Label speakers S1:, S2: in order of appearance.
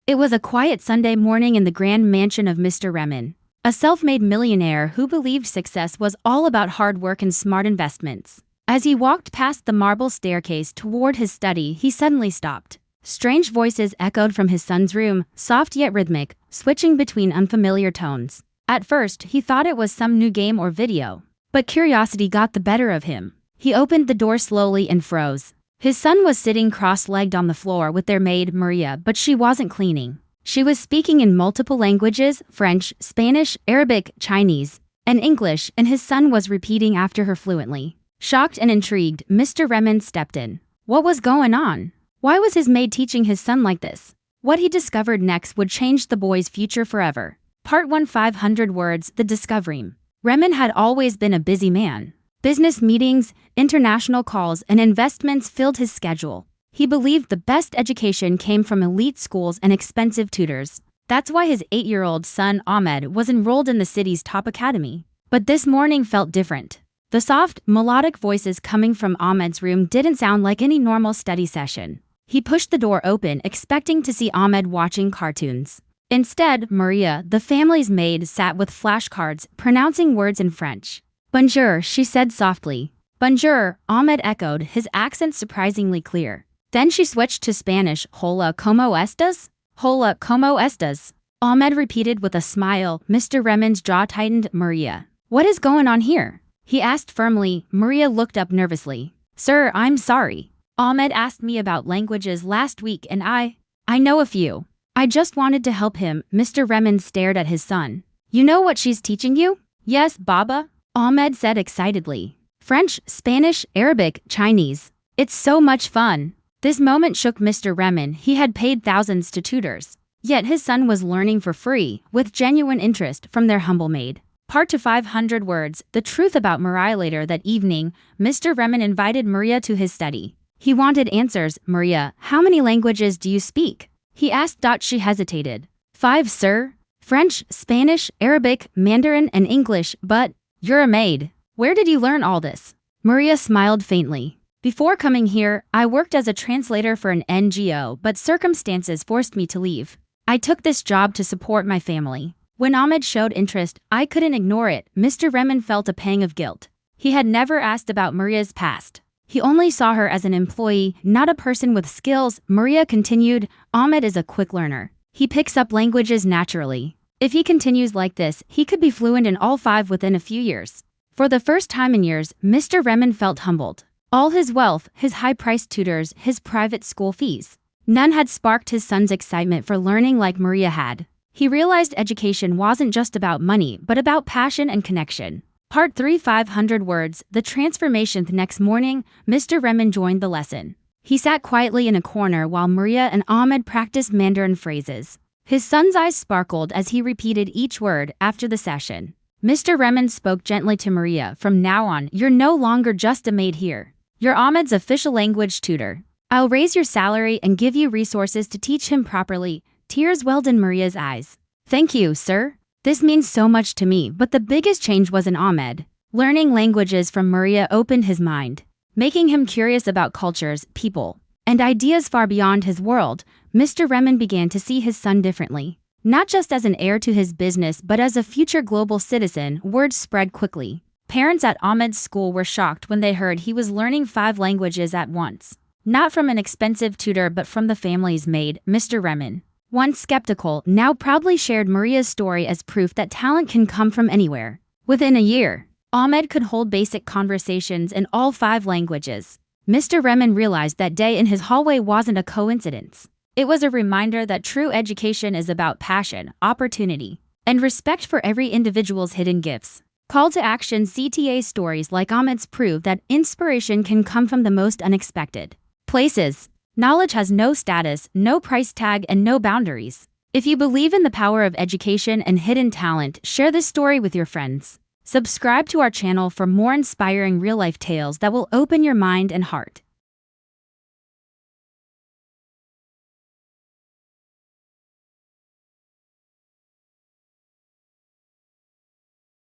S1: It was a quiet Sunday morning in the grand mansion of Mr. Remen, a self-made millionaire who believed success was all about hard work and smart investments. As he walked past the marble staircase toward his study, he suddenly stopped. Strange voices echoed from his son's room, soft yet rhythmic, switching between unfamiliar tones. At first, he thought it was some new game or video, but curiosity got the better of him. He opened the door slowly and froze. His son was sitting cross-legged on the floor with their maid, Maria, but she wasn't cleaning. She was speaking in multiple languages: French, Spanish, Arabic, Chinese, and English, and his son was repeating after her fluently. Shocked and intrigued, Mr. Remen stepped in. What was going on? Why was his maid teaching his son like this? What he discovered next would change the boy's future forever. Part 1, 500 words, The Discovery. Remen had always been a busy man. Business meetings, international calls, and investments filled his schedule. He believed the best education came from elite schools and expensive tutors. That's why his 8-year-old son, Ahmed, was enrolled in the city's top academy. But this morning felt different. The soft, melodic voices coming from Ahmed's room didn't sound like any normal study session. He pushed the door open, expecting to see Ahmed watching cartoons. Instead, Maria, the family's maid, sat with flashcards, pronouncing words in French. Bonjour, she said softly. Bonjour, Ahmed echoed, his accent surprisingly clear. Then she switched to Spanish. Hola, ¿cómo estás? Hola, ¿cómo estás? Ahmed repeated with a smile. Mr. Remen's jaw tightened. Maria, what is going on here? He asked firmly. Maria looked up nervously. Sir, I'm sorry. Ahmed asked me about languages last week and I know a few. I just wanted to help him. Mr. Remen stared at his son. You know what she's teaching you? Yes, Baba, Ahmed said excitedly. French, Spanish, Arabic, Chinese. It's so much fun. This moment shook Mr. Remen. He had paid thousands to tutors. Yet his son was learning for free, with genuine interest from their humble maid. Part 2, 500 words, The Truth about Maria. Later that evening, Mr. Remen invited Maria to his study. He wanted answers. Maria, how many languages do you speak? He asked. She hesitated. 5, sir. French, Spanish, Arabic, Mandarin, and English. But you're a maid. Where did you learn all this? Maria smiled faintly. Before coming here, I worked as a translator for an NGO, but circumstances forced me to leave. I took this job to support my family. When Ahmed showed interest, I couldn't ignore it. Mr. Remen felt a pang of guilt. He had never asked about Maria's past. He only saw her as an employee, not a person with skills. Maria continued. Ahmed is a quick learner. He picks up languages naturally. If he continues like this, he could be fluent in all 5 within a few years. For the first time in years, Mr. Remen felt humbled. All his wealth, his high-priced tutors, his private school fees, none had sparked his son's excitement for learning like Maria had. He realized education wasn't just about money, but about passion and connection. Part 3, 500 words, The Transformation. The next morning, Mr. Remen joined the lesson. He sat quietly in a corner while Maria and Ahmed practiced Mandarin phrases. His son's eyes sparkled as he repeated each word. After the session, Mr. Remen spoke gently to Maria. From now on, you're no longer just a maid here. You're Ahmed's official language tutor. I'll raise your salary and give you resources to teach him properly. Tears welled in Maria's eyes. Thank you, sir. This means so much to me. But the biggest change was in Ahmed. Learning languages from Maria opened his mind, making him curious about cultures, people, and ideas far beyond his world. Mr. Remen began to see his son differently. Not just as an heir to his business, but as a future global citizen. Word spread quickly. Parents at Ahmed's school were shocked when they heard he was learning 5 languages at once. Not from an expensive tutor, but from the family's maid. Mr. Remen, once skeptical, now proudly shared Maria's story as proof that talent can come from anywhere. Within a year, Ahmed could hold basic conversations in all 5 languages. Mr. Remen realized that day in his hallway wasn't a coincidence. It was a reminder that true education is about passion, opportunity, and respect for every individual's hidden gifts. Call to action. CTA stories like Ahmed's prove that inspiration can come from the most unexpected places. Knowledge has no status, no price tag, and no boundaries. If you believe in the power of education and hidden talent, share this story with your friends. Subscribe to our channel for more inspiring real-life tales that will open your mind and heart.